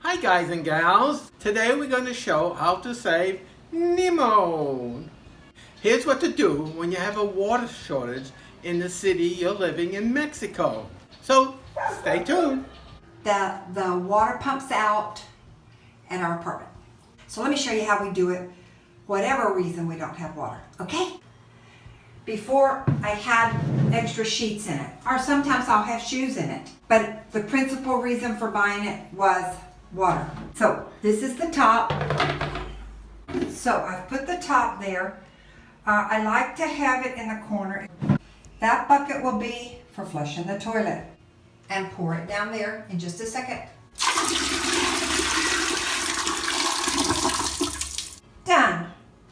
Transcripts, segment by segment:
Hi guys and gals, today we're going to show how to save Nemo. Here's what to do when you have a water shortage in the city you're living in Mexico. So stay tuned. The water pumps out at our apartment. So let me show you how we do it, whatever reason we don't have water, okay? Before I had extra sheets in it, or sometimes I'll have shoes in it. But the principal reason for buying it was water. So this is the top. So I've put the top there. I like to have it in the corner. That bucket will be for flushing the toilet. And pour it down there in just a second. Done.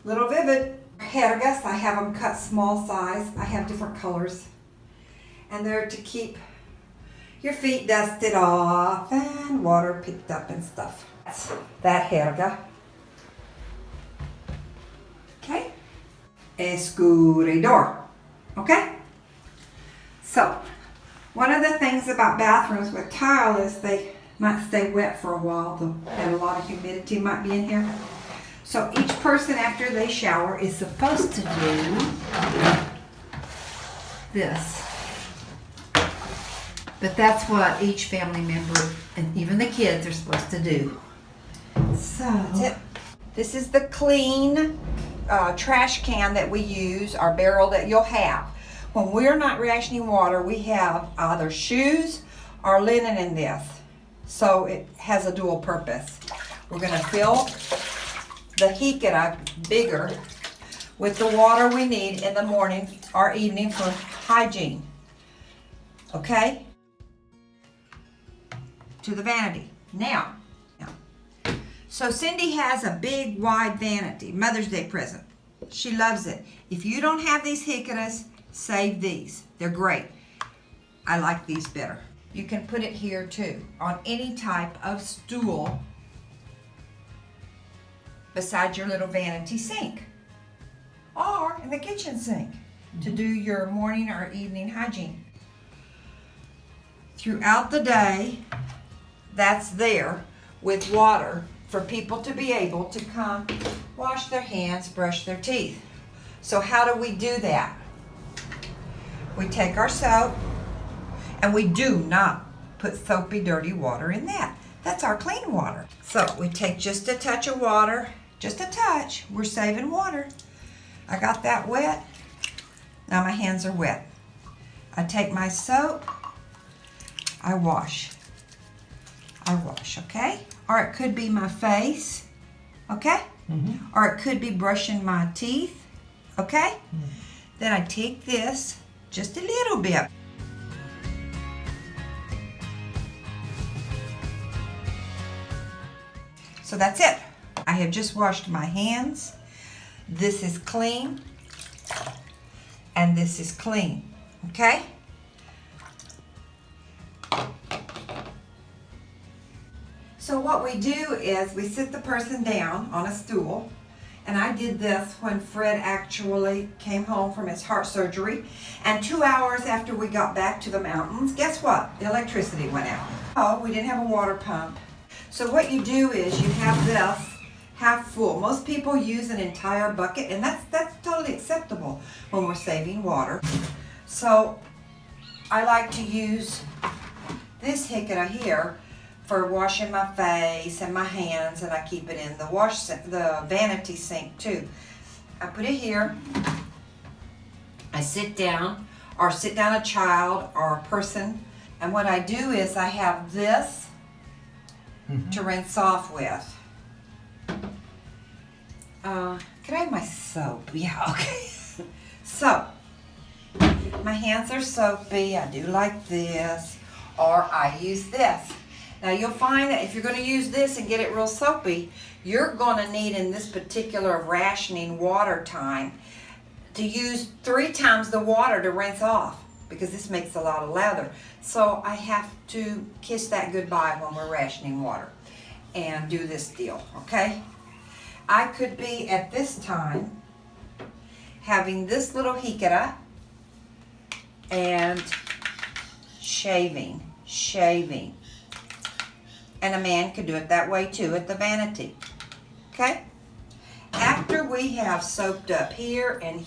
Little vivid. Jergas, I have them cut small size. I have different colors. And they're to keep your feet dusted off and water picked up and stuff. That's that jerga. Okay. Escurridor. Okay? So, one of the things about bathrooms with tile is they might stay wet for a while, and a lot of humidity might be in here. So each person after they shower is supposed to do this. But that's what each family member, and even the kids, are supposed to do. So, that's it. This is the clean trash can that we use, our barrel that you'll have. When we're not rationing water, we have either shoes or linen in this. So it has a dual purpose. We're going to fill the jicara bigger with the water we need in the morning or evening for hygiene. Okay? To the vanity. Now, so Cindy has a big wide vanity, Mother's Day present. She loves it. If you don't have these jicaras, save these. They're great. I like these better. You can put it here too, on any type of stool beside your little vanity sink or in the kitchen sink to do your morning or evening hygiene. Throughout the day, that's there with water for people to be able to come wash their hands, brush their teeth. So how do we do that? We take our soap, and we do not put soapy, dirty water in that. That's our clean water. So we take just a touch of water, just a touch. We're saving water. I got that wet. Now my hands are wet. I take my soap. I wash, okay? Or it could be my face, okay? Mm-hmm. Or it could be brushing my teeth, okay? Mm-hmm. Then I take this, just a little bit. So that's it. I have just washed my hands. This is clean. And this is clean. Okay? So what we do is we sit the person down on a stool. And I did this when Fred actually came home from his heart surgery. And 2 hours after we got back to the mountains, guess what? The electricity went out. Oh, we didn't have a water pump. So what you do is you have this half full. Most people use an entire bucket, and that's totally acceptable when we're saving water. So I like to use this jicara here for washing my face and my hands, and I keep it in the vanity sink too. I put it here. I sit down, or sit down a child or a person, and what I do is I have this to rinse off with. Can I have my soap? Yeah, okay. So, my hands are soapy. I do like this, or I use this. Now you'll find that if you're going to use this and get it real soapy, you're going to need in this particular rationing water time to use 3 times the water to rinse off, because this makes a lot of lather. So I have to kiss that goodbye when we're rationing water and do this deal, okay? I could be at this time having this little jicara and shaving. And a man could do it that way too at the vanity. Okay? After we have soaped up here and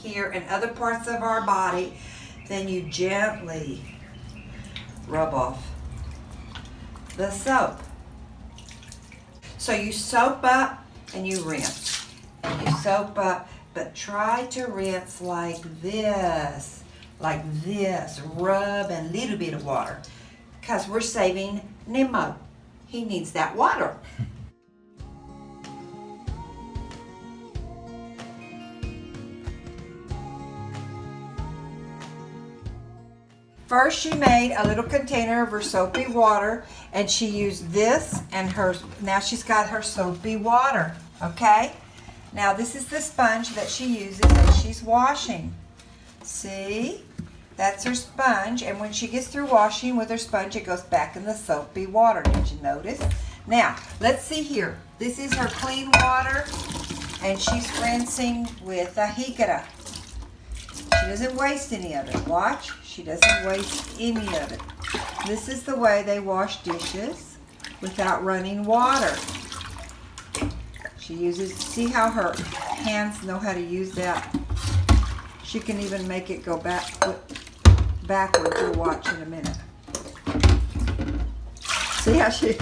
other parts of our body, then you gently rub off the soap. So you soap up and you rinse. And you soap up, but try to rinse like this. Like this. Rub and a little bit of water. Because we're saving Nemo. He needs that water. First, she made a little container of her soapy water, and she used this and hers. Now she's got her soapy water, okay? Now this is the sponge that she uses and she's washing. See? That's her sponge, and when she gets through washing with her sponge, it goes back in the soapy water. Did you notice? Now, let's see here. This is her clean water, and she's rinsing with a hikara. She doesn't waste any of it. Watch. She doesn't waste any of it. This is the way they wash dishes without running water. She uses, see how her hands know how to use that? She can even make it go backwards. You'll watch in a minute. See how she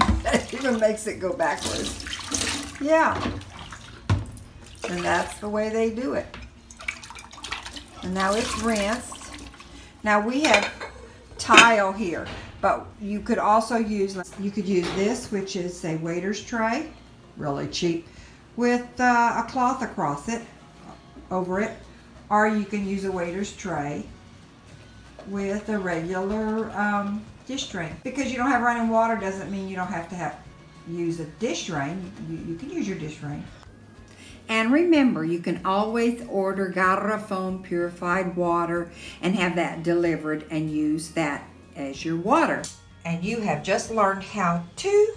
even makes it go backwards? Yeah. And that's the way they do it. And now it's rinsed. Now we have tile here, but you could also use, this, which is a waiter's tray, really cheap, with a cloth across it, over it. Or you can use a waiter's tray with a regular dish drain. Because you don't have running water doesn't mean you don't have to use a dish drain. You can use your dish drain. And remember, you can always order Garrafón purified water and have that delivered and use that as your water. And you have just learned how to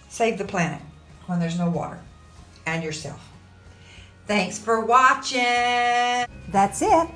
save the planet when there's no water, and yourself. Thanks for watching. That's it.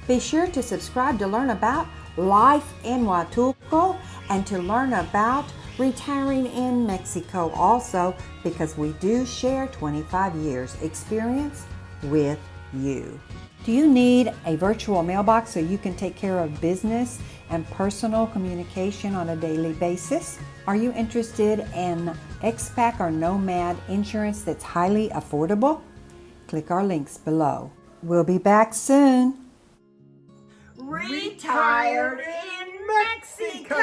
Be sure to subscribe to learn about life in Huatulco and to learn about retiring in Mexico also, because we do share 25 years experience with you. Do you need a virtual mailbox so you can take care of business and personal communication on a daily basis? Are you interested in expat or nomad insurance that's highly affordable? Click our links below. We'll be back soon. Retired in Mexico.